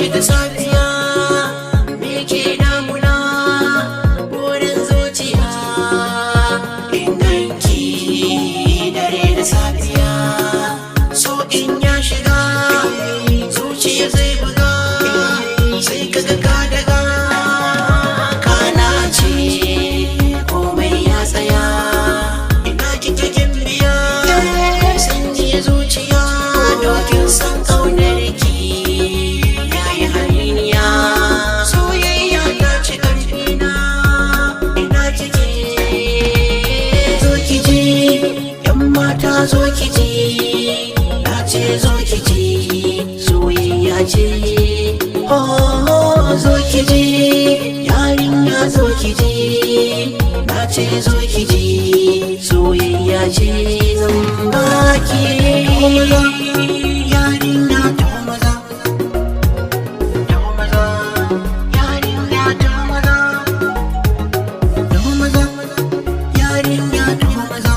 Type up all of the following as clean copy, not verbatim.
shiga safiya me ke damuna burin zuciya in ganki dare da safiya so in ya shiga zuciya zai buga sai kaga ka daga kana ce komai ya tsaya ina kike gimbiya san jiya zuciya dokin san kaunar ki yayi hariniya soyayya ta ci karfina ina kike zo ki ji yan mata zo ki ji na ce zo ki ji soyayya ce oh zo ki ji yarinya zo ki ji na ce zo ki ji soyayya ce zan baki yarinya ta maza yarinya ta maza yarinya ta maza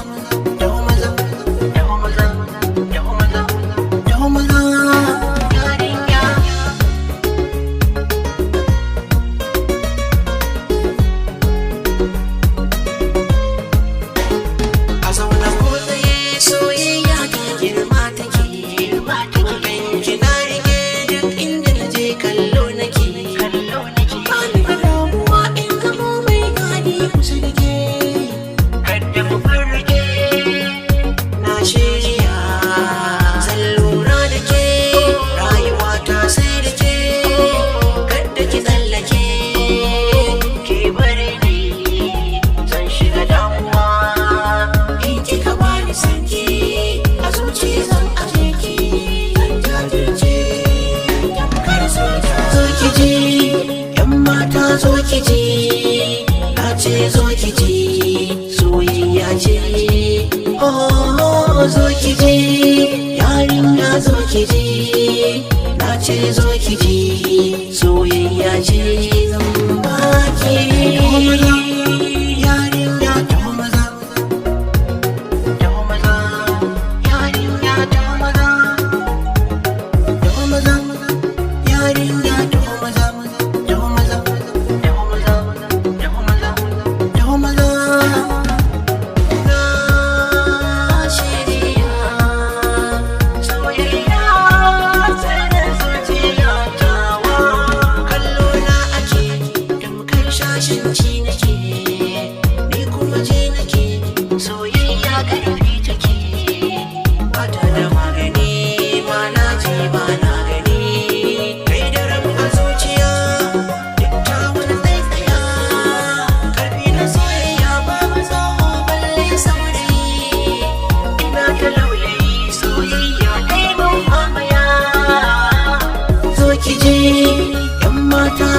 zo ki ji na ce zo ki ji soyayya ce oh zo ki ji yarinya zo ki ji na ce zo ki ji soyayya ce zan baki yarinya ta maza yarinya ta maza yarinya ta maza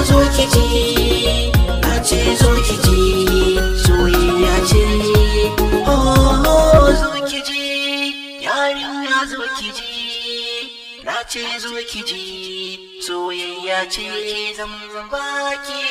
zo ki ji na ce zo ki ji soyayya ce oh zo ki ji yarinya zo ki ji na ce zo ki ji soyayya ce zan baki